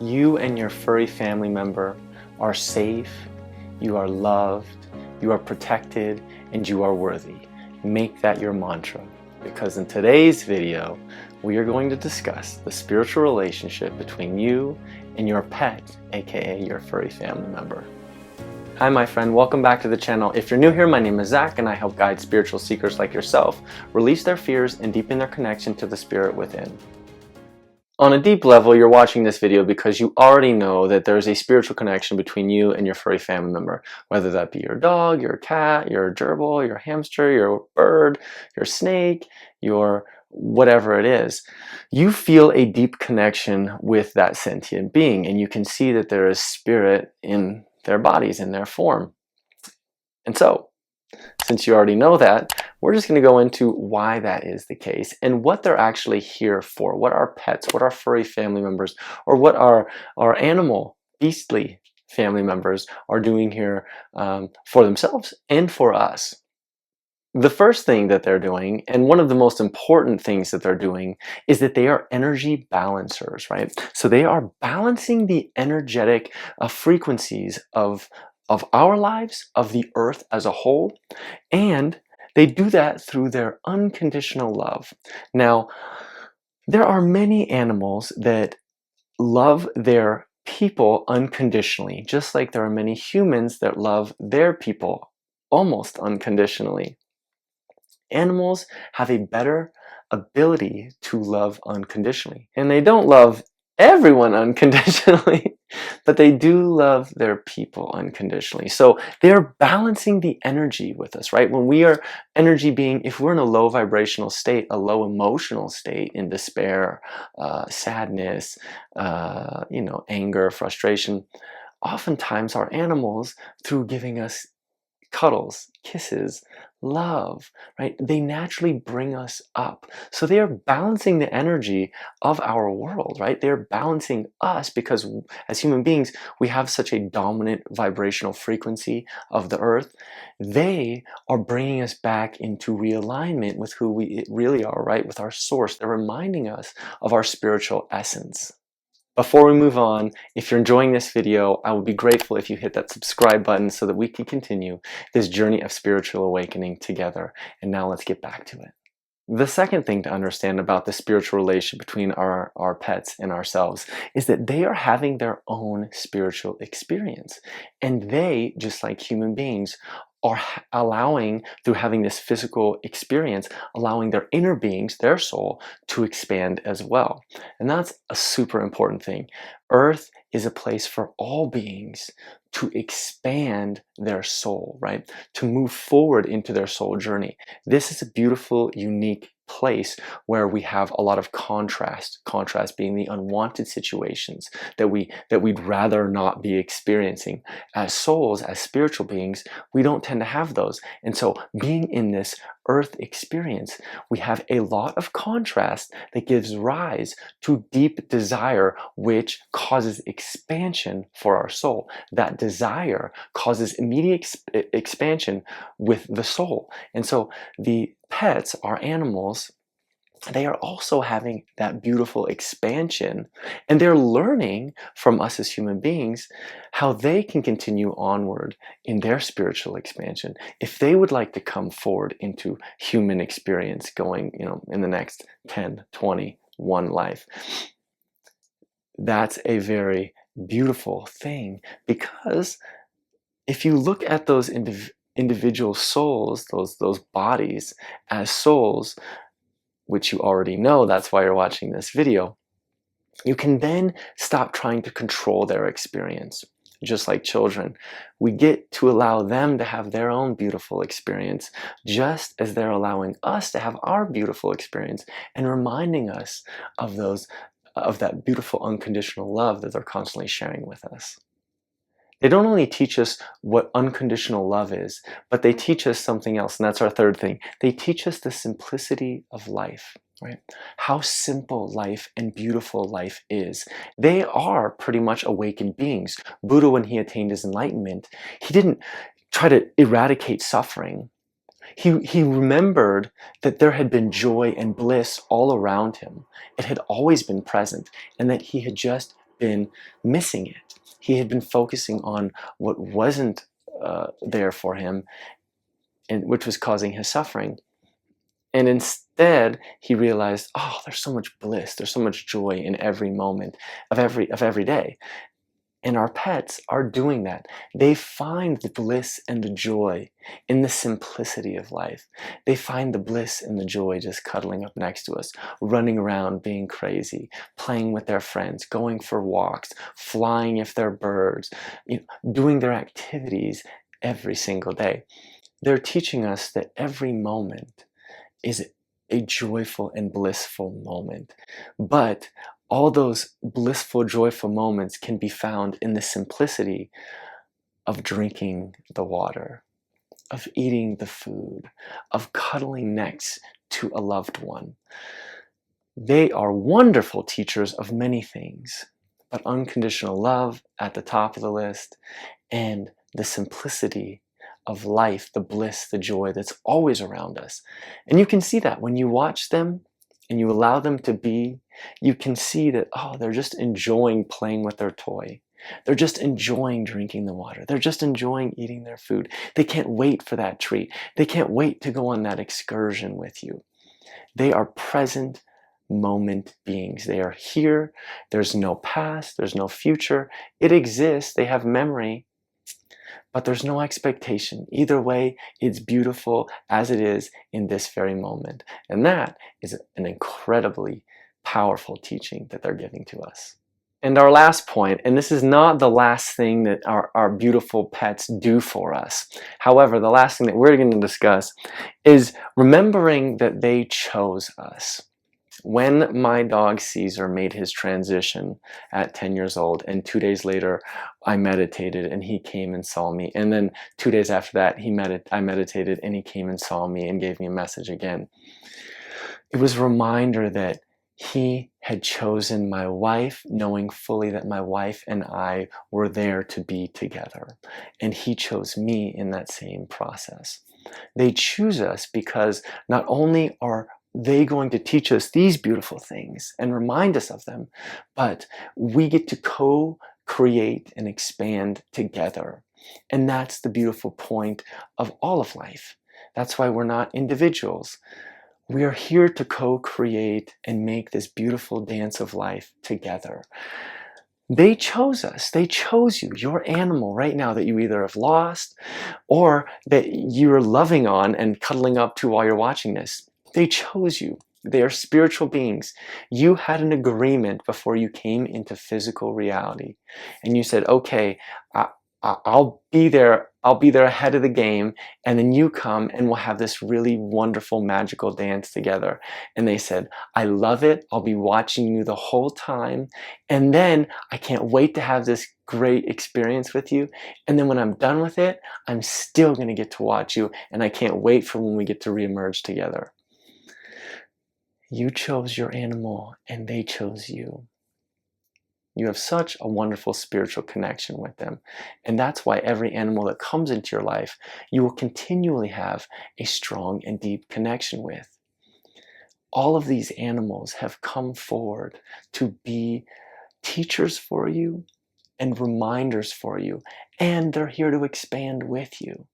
You and your furry family member are safe, you are loved, you are protected, and you are worthy. Make that your mantra, because in today's video, we are going to discuss the spiritual relationship between you and your pet, aka your furry family member. Hi my friend, welcome back to the channel. If you're new here, my name is Zach and I help guide spiritual seekers like yourself release their fears and deepen their connection to the spirit within. On a deep level, you're watching this video because you already know that there's a spiritual connection between you and your furry family member, whether that be your dog, your cat, your gerbil, your hamster, your bird, your snake, your whatever it is. You feel a deep connection with that sentient being, and you can see that there is spirit in their bodies, in their form. And so, since you already know that, we're just going to go into why that is the case and what they're actually here for, what our pets, what our furry family members, or what our animal, beastly family members are doing here for themselves and for us. The first thing that they're doing, and one of the most important things that they're doing, is that they are energy balancers, right? So they are balancing the energetic frequencies of our lives, of the earth as a whole, and they do that through their unconditional love. Now, there are many animals that love their people unconditionally, just like there are many humans that love their people almost unconditionally. Animals have a better ability to love unconditionally. And they don't love everyone unconditionally, but they do love their people unconditionally. So they're balancing the energy with us, right? When we are energy being, if we're in a low vibrational state, a low emotional state, in despair, sadness, anger, frustration, oftentimes our animals, through giving us cuddles, kisses, love, right? They naturally bring us up. So they are balancing the energy of our world, right? They're balancing us because as human beings, we have such a dominant vibrational frequency of the earth. They are bringing us back into realignment with who we really are, right? With our source. They're reminding us of our spiritual essence. Before we move on, if you're enjoying this video, I would be grateful if you hit that subscribe button so that we can continue this journey of spiritual awakening together. And now let's get back to it. The second thing to understand about the spiritual relation between our pets and ourselves is that they are having their own spiritual experience. And they, just like human beings, are allowing, through having this physical experience, allowing their inner beings, their soul, to expand as well. And that's a super important thing. Earth is a place for all beings to expand their soul, right? To move forward into their soul journey. This is a beautiful, unique place where we have a lot of contrast being the unwanted situations that we'd rather not be experiencing. As souls, as spiritual beings, we don't tend to have those. And so being in this earth experience, we have a lot of contrast that gives rise to deep desire, which causes expansion for our soul. That desire causes immediate expansion with the soul. And so the pets, our animals, they are also having that beautiful expansion, and they're learning from us as human beings how they can continue onward in their spiritual expansion if they would like to come forward into human experience going, in the next 10, 20, one life. That's a very beautiful thing, because if you look at those individual souls, those bodies as souls, which you already know, that's why you're watching this video, you can then stop trying to control their experience. Just like children, we get to allow them to have their own beautiful experience, just as they're allowing us to have our beautiful experience and reminding us of that beautiful unconditional love that they're constantly sharing with us. They don't only teach us what unconditional love is, but they teach us something else, and that's our third thing. They teach us the simplicity of life, right? How simple life and beautiful life is. They are pretty much awakened beings. Buddha, when he attained his enlightenment, he didn't try to eradicate suffering. He remembered that there had been joy and bliss all around him. It had always been present, and that he had just been missing it. He had been focusing on what wasn't there for him, and which was causing his suffering. And instead, he realized, oh, there's so much bliss, there's so much joy in every moment of every day. And our pets are doing that. They find the bliss and the joy in the simplicity of life. They find the bliss and the joy just cuddling up next to us, running around, being crazy, playing with their friends, going for walks, flying if they're birds, doing their activities every single day. They're teaching us that every moment is a joyful and blissful moment. But all those blissful, joyful moments can be found in the simplicity of drinking the water, of eating the food, of cuddling next to a loved one. They are wonderful teachers of many things, but unconditional love at the top of the list, and the simplicity of life, the bliss, the joy that's always around us. And you can see that when you watch them and you allow them to be, you can see that, oh, they're just enjoying playing with their toy. They're just enjoying drinking the water. They're just enjoying eating their food. They can't wait for that treat. They can't wait to go on that excursion with you. They are present moment beings. They are here. There's no past. There's no future. It exists. They have memory. But there's no expectation. Either way, it's beautiful as it is in this very moment. And that is an incredibly powerful teaching that they're giving to us. And our last point, and this is not the last thing that our beautiful pets do for us. However, the last thing that we're going to discuss is remembering that they chose us. When my dog Caesar made his transition at 10 years old, and 2 days later I meditated and he came and saw me, and then 2 days after that I meditated and he came and saw me and gave me a message again. It was a reminder that he had chosen my wife, knowing fully that my wife and I were there to be together, and he chose me in that same process. They choose us because not only are they going to teach us these beautiful things and remind us of them, but we get to co-create and expand together. And that's the beautiful point of all of life. That's why we're not individuals. We are here to co-create and make this beautiful dance of life together. They chose us. They chose you, your animal right now that you either have lost or that you're loving on and cuddling up to while you're watching this. They chose you. They are spiritual beings. You had an agreement before you came into physical reality. And you said, okay, I'll be there. I'll be there ahead of the game. And then you come and we'll have this really wonderful, magical dance together. And they said, I love it. I'll be watching you the whole time. And then I can't wait to have this great experience with you. And then when I'm done with it, I'm still going to get to watch you. And I can't wait for when we get to reemerge together. You chose your animal and they chose you. You have such a wonderful spiritual connection with them. And that's why every animal that comes into your life, you will continually have a strong and deep connection with. All of these animals have come forward to be teachers for you and reminders for you. And they're here to expand with you.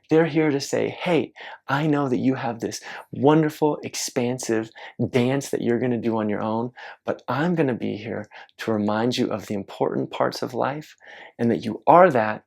They're here to say, hey, I know that you have this wonderful, expansive dance that you're going to do on your own, but I'm going to be here to remind you of the important parts of life and that you are that,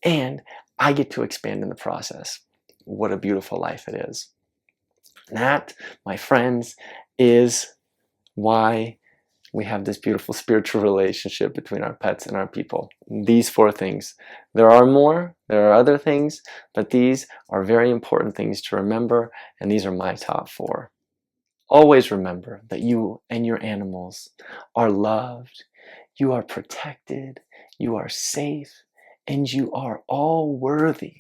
and I get to expand in the process. What a beautiful life it is. That, my friends, is why we have this beautiful spiritual relationship between our pets and our people. These 4 things. There are more, there are other things, but these are very important things to remember, and these are my top 4. Always remember that you and your animals are loved, you are protected, you are safe, and you are all worthy.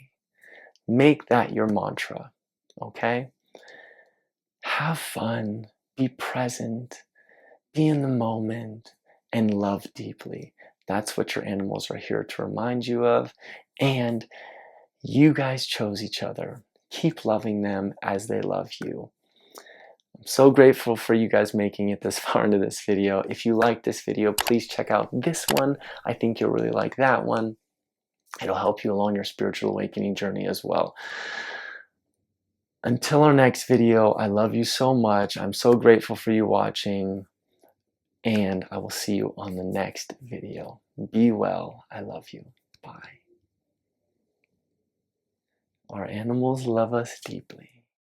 Make that your mantra, okay? Have fun, be present, be in the moment, and love deeply. That's what your animals are here to remind you of. And you guys chose each other. Keep loving them as they love you. I'm so grateful for you guys making it this far into this video. If you like this video, please check out this one. I think you'll really like that one. It'll help you along your spiritual awakening journey as well. Until our next video, I love you so much. I'm so grateful for you watching, and I will see you on the next video. Be well. I love you. Bye. Our animals love us deeply.